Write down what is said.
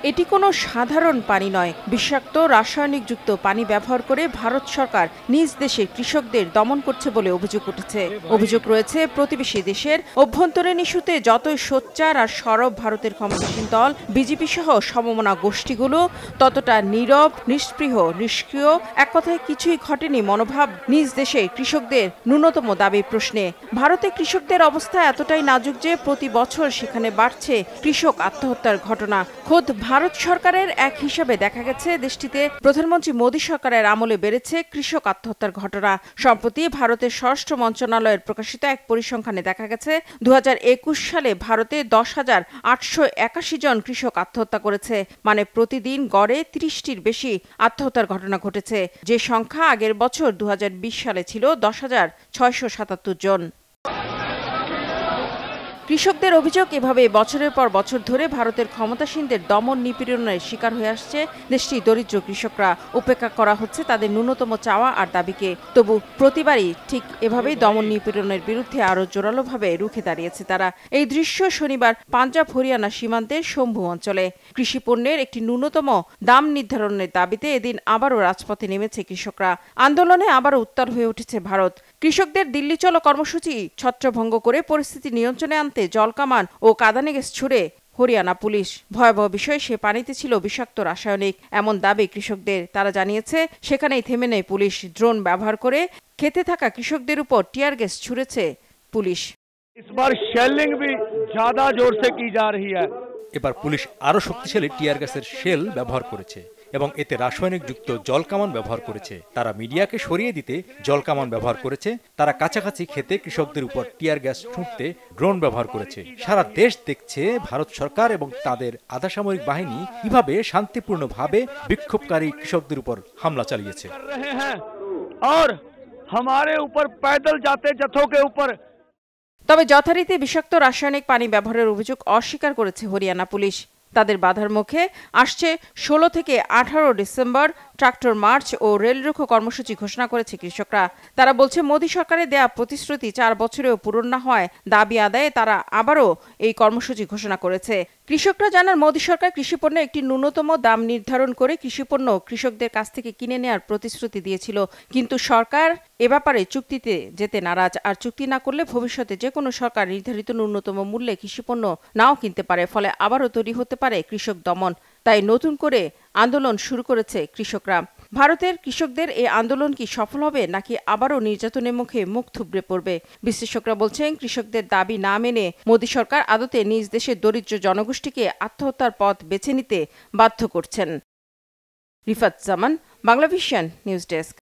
এটি কোনো সাধারণ পানি নয়, বিষাক্ত রাসায়নিকযুক্ত পানি ব্যবহার করে ভারত সরকার নিজ দেশের কৃষকদের দমন করছে বলে অভিযোগ উঠেছে। অভিযোগ রয়েছে প্রতিবেশী দেশের অভ্যন্তরীণ ইস্যুতে যতই সোচ্চার আর সরব ভারতের ক্ষমতাসীন দল বিজেপি সহ সমমনা গোষ্ঠীগুলো ততটা নীরব, নিষ্পৃহ, নিষ্ক্রিয়, এক কথায় কিছুই ঘটেনি মনোভাব নিজ দেশে কৃষকদের ন্যূনতম দাবি প্রশ্নে। ভারতে কৃষকদের অবস্থা এতটাই নাজুক যে প্রতি বছর সেখানে বাড়ছে কৃষক আত্মহত্যার ঘটনা। খোদ ভারত সরকারের এক হিসাবে দেখা গেছে দেশটিতে প্রধানমন্ত্রী মোদী সরকারের আমলে বেড়েছে কৃষক আত্মহত্যার ঘটনা। সম্প্রতি ভারতের স্বরাষ্ট্র মন্ত্রণালয়ের প্রকাশিত এক পরিসংখ্যানে দেখা গেছে 2021 সালে ভারতে 10,881 জন কৃষক আত্মহত্যা করেছে, মানে প্রতিদিন গড়ে 30টির বেশি আত্মহত্যার ঘটনা ঘটেছে, যে সংখ্যা আগের বছর 2020 সালে ছিল 10,677 জন। কৃষকদের অভিযোগ, এভাবে বছরের পর বছর ধরে ভারতের ক্ষমতাসীনদের দমন নিপীড়নের শিকার হয়ে আসছে দেশটির দরিদ্র কৃষকরা। উপেক্ষা করা হচ্ছে তাদের ন্যূনতম চাওয়া আর দাবিকে। তবু প্রতিবারই ঠিক এভাবেই দমন নিপীড়নের বিরুদ্ধে আরও জোরালোভাবে রুখে দাঁড়িয়েছে তারা। এই দৃশ্য শনিবার পাঞ্জাব হরিয়ানা সীমান্তের শম্ভু অঞ্চলে। কৃষি পণ্যের একটি ন্যূনতম দাম নির্ধারণের দাবিতে এদিন আবারও রাজপথে নেমেছে কৃষকরা। আন্দোলনে আবারও উত্তাল হয়ে উঠেছে ভারত। কৃষকদের দিল্লি চলো কর্মসূচি ছত্রভঙ্গ করে পরিস্থিতি নিয়ন্ত্রণে আনতে জলকামান ও কাঁদানে গ্যাস ছুড়ে হরিয়ানা পুলিশ। ভয়াবহ বিষয়, সে পানিতে ছিল বিষাক্ত রাসায়নিক, এমন দাবি কৃষকদের। তারা জানিয়েছে সেখানেই থেমে নেই পুলিশ। ড্রোন ব্যবহার করে খেতে থাকা কৃষকদের উপর টিয়ার গ্যাস ছুড়েছে পুলিশ। এবার পুলিশ আরো শক্তিশালী টিয়ার গ্যাসের শেল ব্যবহার করেছে এবং এতে রাসায়নিকযুক্ত জলকামান ব্যবহার করেছে। তারা মিডিয়াকে সরিয়ে দিতে জলকামান ব্যবহার করেছে। তারা কাছাকাছি খেতে কৃষকদের উপর টিয়ার গ্যাস ছুঁড়তে ড্রোন ব্যবহার করেছে। সারা দেশ দেখছে ভারত সরকার এবং তাদের আধাসামরিক বাহিনী কিভাবে শান্তিপূর্ণভাবে বিক্ষোভকারী কৃষকদের উপর হামলা চালিয়েছে। তবে যথারীতি বিষাক্ত রাসায়নিক পানি ব্যবহারের অভিযোগ অস্বীকার করেছে হরিয়ানা পুলিশ। তাদের বাধার মুখে আসছে 16 থেকে 18 ডিসেম্বর ট্রাক্টর মার্চ ও রেল রোকো কর্মসূচি ঘোষণা করেছে কৃষকরা। তারা বলছে মোদী সরকারের দেয়া প্রতিশ্রুতি 4 বছরেও পূরণ না হয় দাবি আদায়ে তারা আবারও এই কর্মসূচি ঘোষণা করেছে। কৃষকরা জানান, মোদী সরকার কৃষিপণ্যের একটি ন্যূনতম দাম নির্ধারণ করে কৃষিপণ্য কৃষকদের কাছ থেকে কিনে নেওয়ার প্রতিশ্রুতি দিয়েছিল, কিন্তু সরকার এ ব্যাপারে চুক্তিতে যেতে নারাজ। আর চুক্তি না করলে ভবিষ্যতে যে কোনো সরকার নির্ধারিত ন্যূনতম মূল্যে কৃষিপণ্য নাও কিনতে পারে, ফলে আবারও তৈরি হতে পারে কৃষক দমন। তাই নতুন করে আন্দোলন শুরু করেছে কৃষকরা। ভারতের কৃষকদের এই আন্দোলন কি সফল হবে নাকি আবারও নির্যাতনের মুখে মুখ থুবড়ে পড়বে? বিশ্লেষকরা বলছেন, কৃষকদের দাবি না মেনে মোদী সরকার আদতে নিজ দেশের দরিদ্র জনগোষ্ঠীকে আত্মহত্যার পথ বেছে নিতে বাধ্য করছেন। রিফাত জামান, বাংলাভিশন নিউজ ডেস্ক।